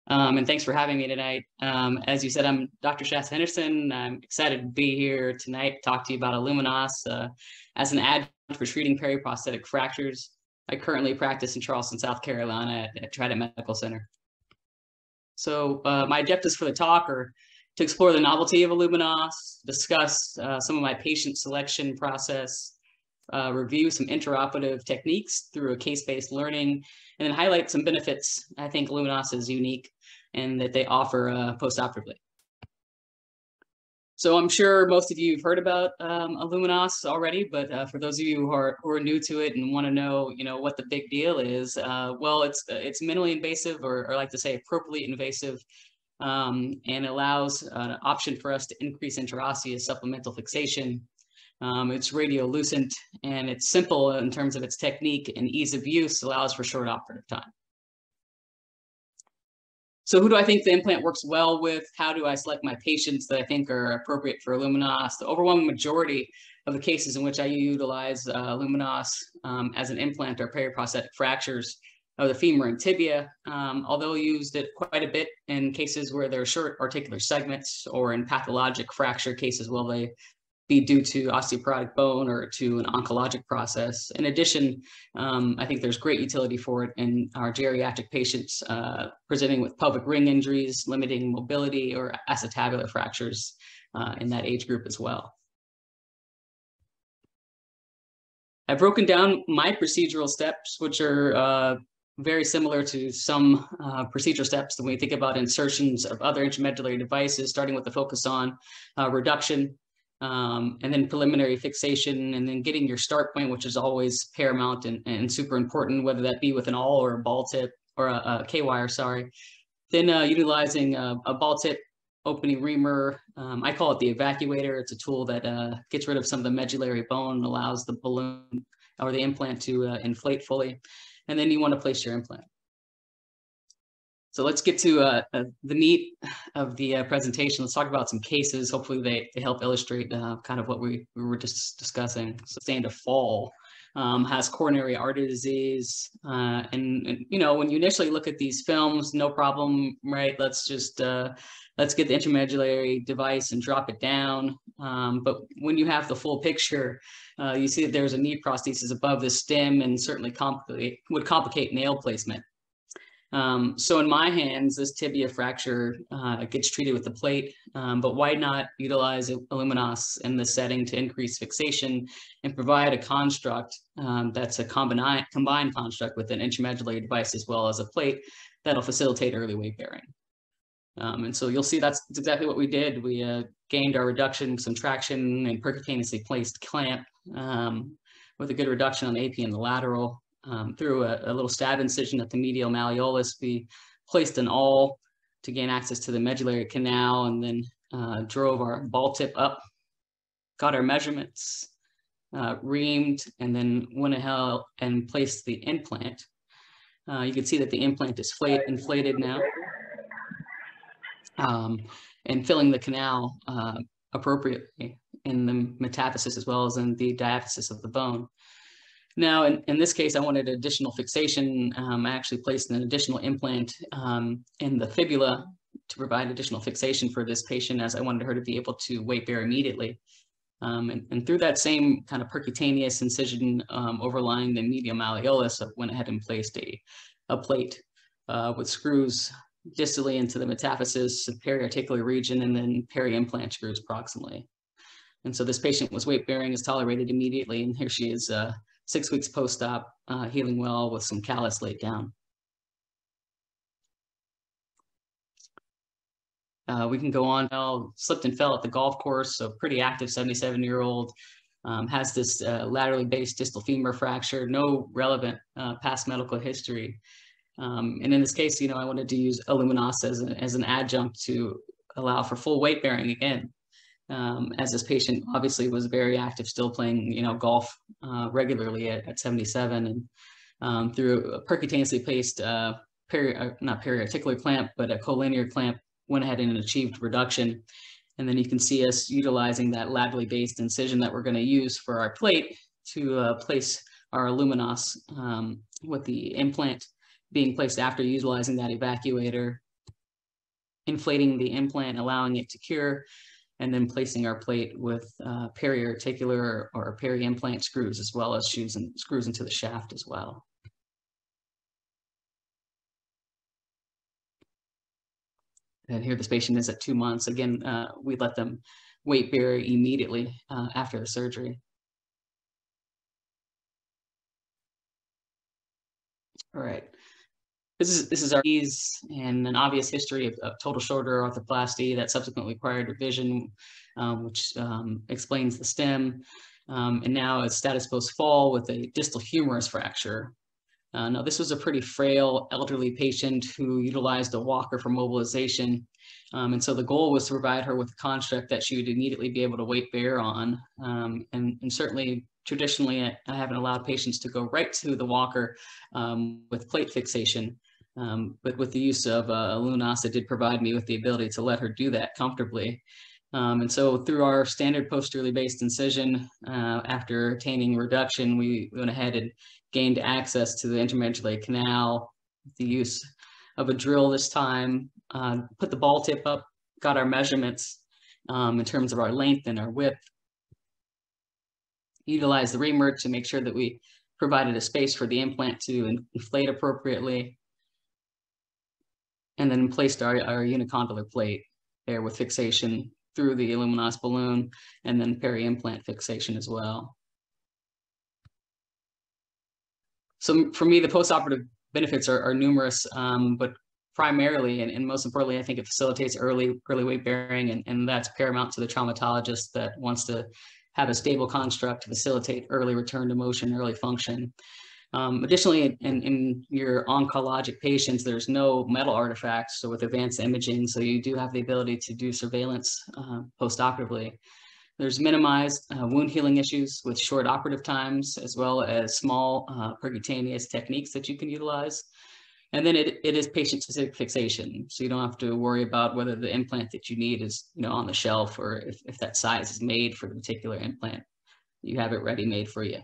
And thanks for having me tonight. As you said, I'm Dr. Shasta Henderson. I'm excited to be here tonight to talk to you about IlluminOss as an adjunct for treating periprosthetic fractures. I currently practice in Charleston, South Carolina at Trident Medical Center. So my objectives for the talk are to explore the novelty of IlluminOss, discuss some of my patient selection process, review some intraoperative techniques through a case-based learning, and then highlight some benefits I think IlluminOss is unique and that they offer post-operatively. So I'm sure most of you have heard about IlluminOss already, but for those of you who are new to it and want to know, what the big deal is, well, it's minimally invasive, or I like to say appropriately invasive, and allows an option for us to increase interosseous supplemental fixation. It's radiolucent, and it's simple in terms of its technique, and ease of use allows for short operative time. So who do I think the implant works well with? How do I select my patients that I think are appropriate for IlluminOss? The overwhelming majority of the cases in which I utilize IlluminOss as an implant are periprosthetic fractures of the femur and tibia, although used it quite a bit in cases where there are short articular segments, or in pathologic fracture cases will they be due to osteoporotic bone or to an oncologic process. In addition, I think there's great utility for it in our geriatric patients presenting with pelvic ring injuries, limiting mobility, or acetabular fractures in that age group as well. I've broken down my procedural steps, which are very similar to some procedural steps when we think about insertions of other intramedullary devices, starting with the focus on reduction, and then preliminary fixation, and then getting your start point, which is always paramount and super important, whether that be with an awl or a ball tip or a K-wire, sorry. Then utilizing a ball tip opening reamer. I call it the evacuator. It's a tool that gets rid of some of the medullary bone, allows the balloon or the implant to inflate fully. And then you want to place your implant. So let's get to the meat of the presentation. Let's talk about some cases. Hopefully they help illustrate kind of what we were just discussing. Sustained a fall, has coronary artery disease. And when you initially look at these films, no problem, right? Let's get the intramedullary device and drop it down. But when you have the full picture, you see that there's a knee prosthesis above the stem, and certainly would complicate nail placement. So in my hands, this tibia fracture gets treated with the plate, but why not utilize IlluminOss in this setting to increase fixation and provide a construct that's a combined construct with an intramedullary device as well as a plate that'll facilitate early weight bearing. And so you'll see that's exactly what we did. We gained our reduction, some traction, and percutaneously placed clamp with a good reduction on the AP and the lateral. Through a little stab incision at the medial malleolus, we placed an awl to gain access to the medullary canal, and then drove our ball tip up, got our measurements, reamed, and then went ahead and placed the implant. You can see that the implant is inflated now, and filling the canal appropriately in the metaphysis as well as in the diaphysis of the bone. Now, in this case, I wanted additional fixation. I actually placed an additional implant in the fibula to provide additional fixation for this patient, as I wanted her to be able to weight bear immediately. And through that same kind of percutaneous incision overlying the medial malleolus, I went ahead and placed a plate with screws distally into the metaphysis, the periarticular region, and then peri-implant screws proximally. And so this patient was weight bearing, is tolerated immediately, and here she is 6 weeks post-op, healing well with some callus laid down. We can go on. Slipped and fell at the golf course, so pretty active 77-year-old, has this laterally based distal femur fracture, no relevant past medical history. And in this case, I wanted to use IlluminOss as an adjunct to allow for full weight bearing again. As this patient obviously was very active, still playing, golf regularly at 77, and through a percutaneously placed, not periarticular clamp, but a collinear clamp, went ahead and achieved reduction. And then you can see us utilizing that laterally based incision that we're going to use for our plate to place our IlluminOss with the implant being placed after utilizing that evacuator, inflating the implant, allowing it to cure, and then placing our plate with periarticular or peri-implant screws, as well as screws into the shaft as well. And here this patient is at 2 months. Again, we let them weight bear immediately after the surgery. All right. This is our knees and an obvious history of total shoulder arthroplasty that subsequently required revision, which explains the stem. And now a status post fall with a distal humerus fracture. Now, this was a pretty frail elderly patient who utilized a walker for mobilization. And so the goal was to provide her with a construct that she would immediately be able to weight bear on. And certainly, traditionally, I haven't allowed patients to go right to the walker with plate fixation. But with the use of IlluminOss, it did provide me with the ability to let her do that comfortably. And so through our standard posteriorly based incision, after attaining reduction, we went ahead and gained access to the intermedullary canal with the use of a drill this time, put the ball tip up, got our measurements in terms of our length and our width, utilized the reamer to make sure that we provided a space for the implant to inflate appropriately, and then placed our unicondylar plate there with fixation through the IlluminOss balloon, and then peri-implant fixation as well. So for me, the postoperative benefits are numerous, but primarily and most importantly, I think it facilitates early weight bearing, and that's paramount to the traumatologist that wants to have a stable construct to facilitate early return to motion, early function. Additionally, in your oncologic patients, there's no metal artifacts, so with advanced imaging, so you do have the ability to do surveillance postoperatively. There's minimized wound healing issues with short operative times, as well as small percutaneous techniques that you can utilize. And then it is patient-specific fixation, so you don't have to worry about whether the implant that you need is on the shelf, or if that size is made for the particular implant. You have it ready-made for you.